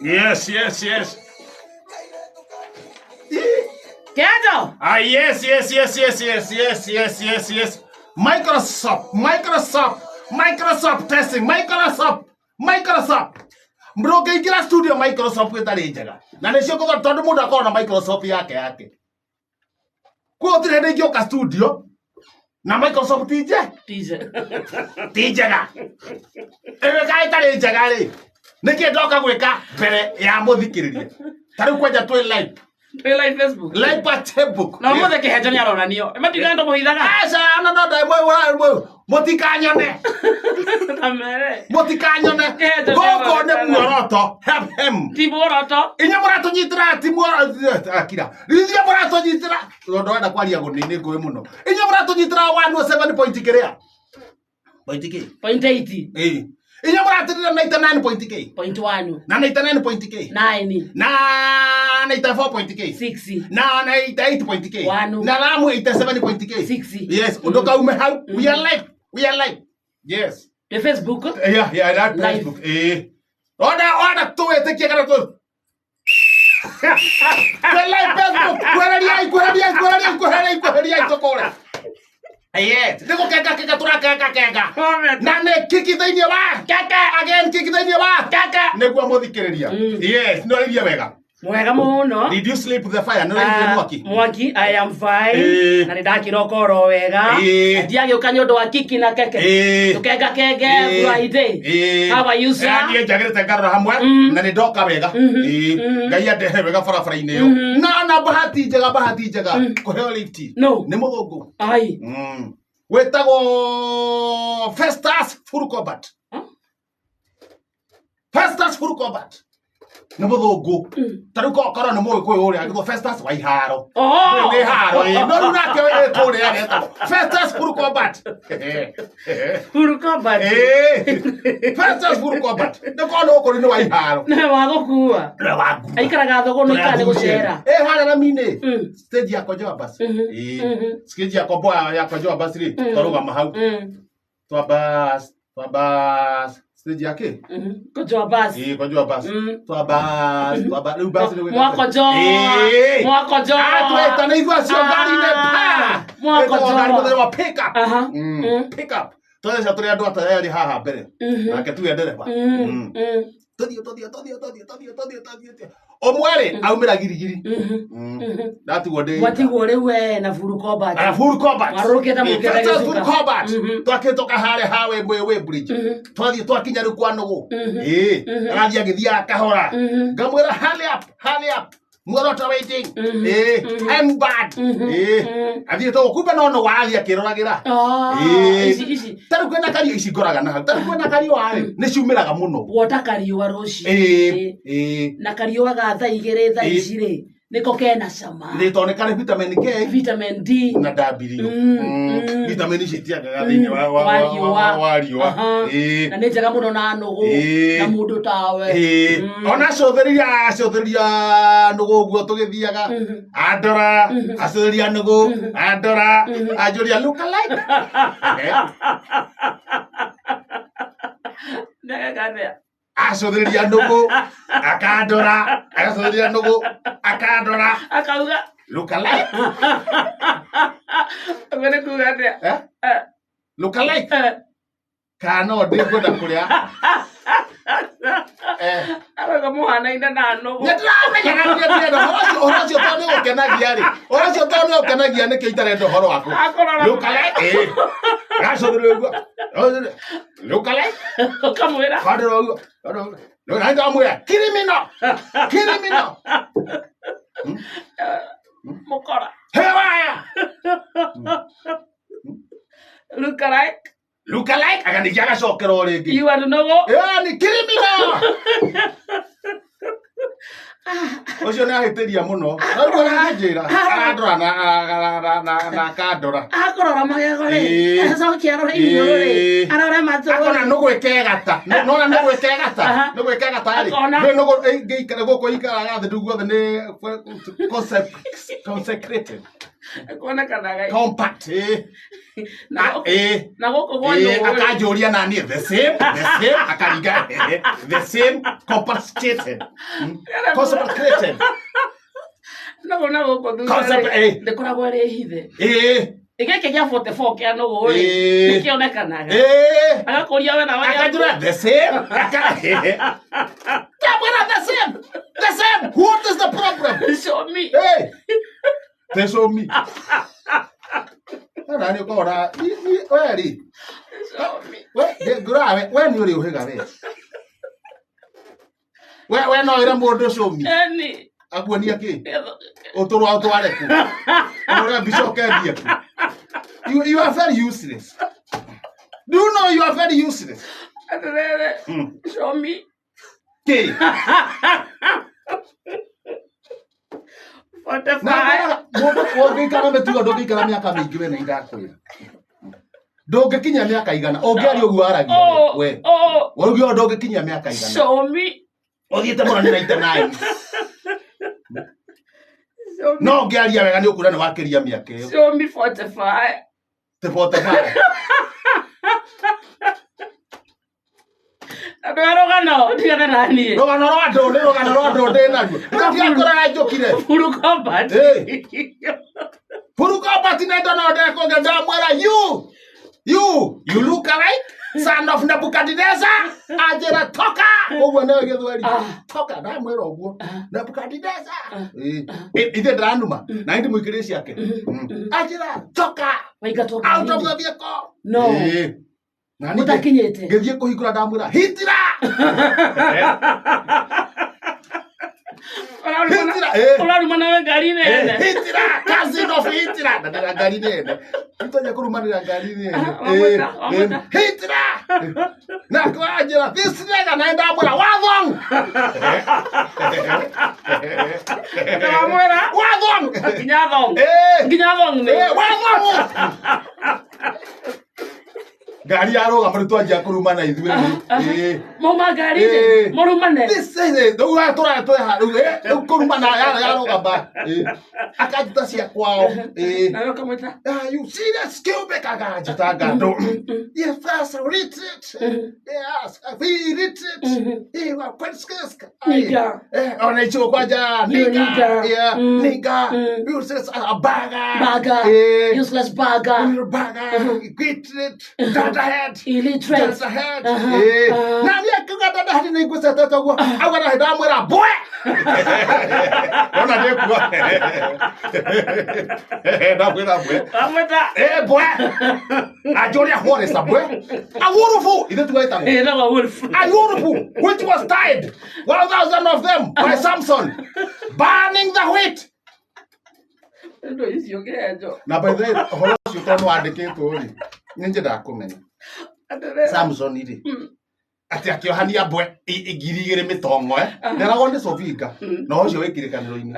Yes. Kihenjo. Yes. Microsoft testing. Microsoft. Mbroke ikira studio Microsoft itari njega. Na nicio ko tondu mundu akona Microsoft yake. Ko tirende ngioka studio na Microsoft tije. Tijega. Ewe kai tari njega ri. Niki ndoka gwika mbere ya muthikiririe. Tari kwanja twi live. Live Facebook. Live Facebook. No Muthee Kihenjo ni aronanio. Matiga ndo muhithaga. Asa no mwe mutikanyone. Tamere. Mutikanyone. Goko ne murata. Help him. Ti murata. Inya murata nyitira ti murata akira. Inya murata nyitira. Ndo wenda kwaria gunini ngui muno. Inya murata nyitira 107 point kiria. Point ki? Point 80. Inya murata 99 point ki? Point 1. Na 99 point ki? 9. Na 94 point ki? 6. Na 98 point ki? 1. Na lamu 87 point ki? 6. Yes, undoka ume how? We are live. Yes. The Facebook? Yeah, that live. Facebook. Order to it, take care of it. The live Facebook. Kuheria tokore. Yes. Dego keka turaka. Nane kiki thainie wa. Kaka again kiki thainie wa. Kaka. Negua muthikiriria. Yes, no iria wega. Mwega muno. Did you sleep with the fire? No iria mwaki. Mwaki, I am fine. Na ndakira okoro wega. Ndiage ukanyondo wa kiki na keke. Tukega kege Friday. How are you sir? Ndiye jagirite ngarora hamwe na ni ndoka wega. Ngai andehe wega barabara-ini yo. Na bahati njega. Kuheo lift. No. Ni muthungu. Ai. Wetagwo Festus Full Combat. Festus Full Combat. Ni muthungu. Tariu korwo ni muwi kwi uria agithwo Festus wa iharo. Ni haro. No ru nake kuri agetwo Festus Full Combat. Full Combat. Festus Full Combat. Ni kono kuri ni wa iharo. Na wagukua. Aikaraga thogo no ikane gucera. Hana na mine. Stage ya kojoa bus. Stage ya kojoa bus ri. Torugama hau. Twabas. Stage yake? Kojoa bus. Kojoa bus. Twabas. Riu bus ni Mwakojoa. Tweta na igwa cio ngari ne pa. Mwakojoa. Ngari wa pick up. Pick up. Twesa turi andu atayari haha mbere. Nake tuge ndereba. Todio. Omware aumira girigiri. Ndatigwo ndi. Watigwo riwe na Full Combat. Full Combat. Waruketa muketa gecuka. Full Combat. Twakitoka hare hawe we bridge. Twathie twakinya ru kwa nugu. Arathia githia kahora. Ngamwira hurry up. Murata waiting. I'm bad. Athie to kumbe no wathia kiroragira. Isi. Taru kwena kari ici ngoraga na. Taru kwena kari wae. Ni ciumiraga muno. Wota kari wa roci. Na kari wa ga tha igere tha icire. Niko kena cama. Ni tonekane vitamin K, vitamin D na W. Vitamin C tiagaga thiini wa riua. Na ni njega muno na nugu na mundu tawe. Ona cotheria nugu guo tugithiaga. Andora, acotheria nugu, andora, ajuria look alike. Ndagagania. Acotheria nugu, akandora, acotheria nugu, akandora. Akauga Look alike. Agora kugatia. Look alike. Kano ndingwenda kuria. Araga muhana ina na nugu. Ndiramenyaga horocio to ni gukenagia ri. Horocio to ni gukenagia ni kiitare ndo horo waku. Look alike. Acotheria guo. Look alike. Kamwira. Kadro. No nanga mwira. Criminal. Mokora. Hewaya. Look alike. Agandijaga cokero ringi. You want to know? Ni criminal. Ocio ni ahitiria muno. Ndio arajira. Arandora na kandora. Akorora magego ri. Acokia ro iguru ri. Arora matu. Akona nugu ikegata. No na nugu ikegata. Nugu ikegata ri. Ni nugu ngeikara goko ikara gathi ndugu othe ni consecrated. Compact. Na goko gwano. Akajuria nani the same. Akariga the same compensated. Concentrated. Na goko du. Concept Ndekoragwo ri hithe. Igeke gya 44 kia no go ri. Nikionekanaga. Agakoria we na we. Akajuria the same. The same. What is the problem? Show me. Hey. They show me. Nani uko ora where ri? Show me. When you riuhiga we. We no ira mundu show me. Eni. Akuonia ki? Uturwa utware ku. Ora bishoke bia ku. You are very useless. Do you know you are very useless? Show me. Okay. What the fuck? Wogikara metuga ndogikara miaka mingi we na indakwira. Ndongikinya miaka igana. Ongiari ugu aragia we. Wogio ndongikinya miaka igana. Show me. Othiete mura ni 99. No ngiaria wega ni ukura ni wakiria miaka iyo. Show me 45. 45. Rogano, tigana nani. Rogano ndo naguo. Ndio kora njokire. Furu combat. Furu combat nenda no ndeko ngenda mwera you look alike son of Nebuchadnezzar ajera toka ogwo na githweri toka na mwera ogwo Nebuchadnezzar ithe dranuma na ndi mwikire ciake ajera toka out of the vehicle no mutakinyete ngithie kuhingura ndamwira hitira Olaruma na ngari nene. Hitira, cousin of Hitira. Na ngari nene. Itonya kurumanira ngari nene. Hitira. Na kwa ajira this nigga naenda mwera wathong. Na mwera wathong. Kinyathong. Kinyathong ni. Wathong. Gari yaroga muri twanjia kurumana ithuĩ mama gari ni murumane this is the way tora ha kurumana yaroga ba akajuta cia kwao nayo kamwita you see that skill back agajuta gando yes first retreat yes we retreat wa kwenska niga ona icho kwaja niga niga useless baga useless baga retreat ahead. Illiterate. Just ahead. Now you got that hadi na igusa tata go. Agora heda mwera boy. Ona de kwa. Na mwera boy. Amata. Boy. Ajoria hore sa boy. A wolf. Ide tu gaita. Na wolf. A wolf which was tied 1,000 of them by Samson burning the wheat. Ndo isio Kihenjo. Na by the way, horo cio tono andikitwo ri. Ninje ndakumenya. Samson iri. Ati akiohania bwe igiri igire mitongo Nerago ndi sofinga. No ucio wikirikaniro-ini.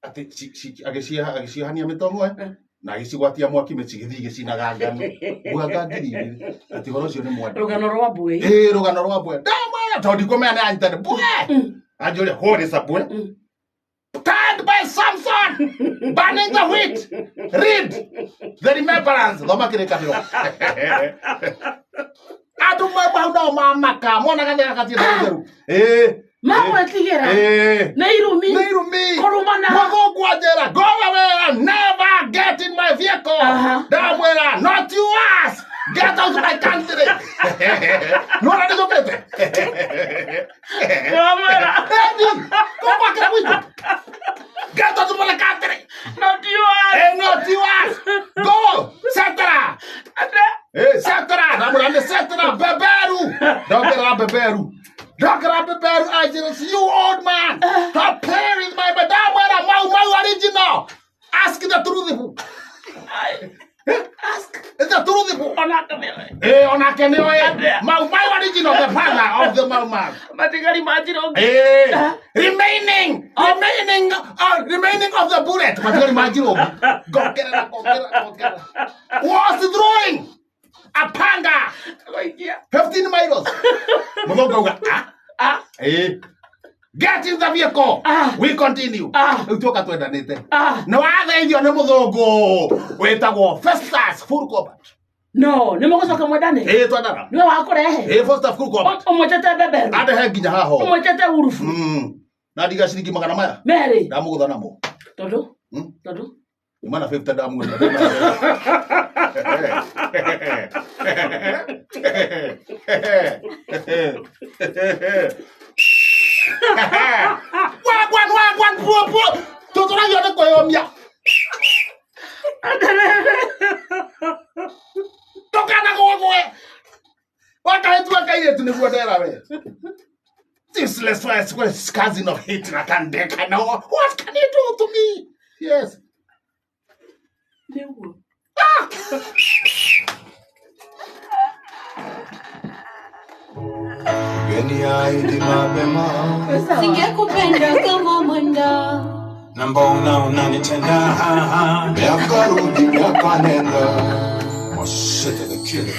Ati agiciohania mitongo na agicigwatia mwaki mecigithi gicinaga ngano. Bwanga ngiri igiri. Ati horo ucio ni mwandi. Rugano rwa bwe. Rugano rwa bwe. Ndama tondi komea na antane bwe. Ajole hore sa bwe. Tied by Samson, burning the wheat. Read the remembrance. Loma kirekatiro. Adu mabauda mamaka. Mwana kanya kati nderu. Mama tigera. Neirumi. Korumana. Mago gwajera. Go away and never get in my vehicle. Damwera, not you ass. Get out of my country. No, I don't get it. Damwera. Go back with you. Get out of my country. Not you ass. Not you ass. Go. Setara. Setara. Damwera, setara. Beberu. Don't get up, Beberu. I just you old man. Stop playing with my Damwera. My original. Ask the truth. Ask the truth. My original, the father of the Mau. Remaining of the bullet. Go get it. What's the drawing? A panga. 15 miles. Get in the vehicle. We continue. Utoka twendanite. Na wageithio ni muthungu. Wetagwo first class full combat. No, ni mugucoka mwendane. Twandana. Ni wakurehe. First class full combat. Umwetete bebe. Adehe nginya haho. Umwetete urufu. Na ndiga ciringi magana maya. Mary. Ndamugutha namo. Tondu? Imana 50 ndamugutha. Wagwan bro. Totora yone koyomia. Tokana gogoe. Waka etu akaire tuniguodera we. This less cousin of Hitler can deck now. What can you do to me? Yes. Singekupenda kama mwenda na mbona unanitenda miaka rudi miaka nenda Mashete the killer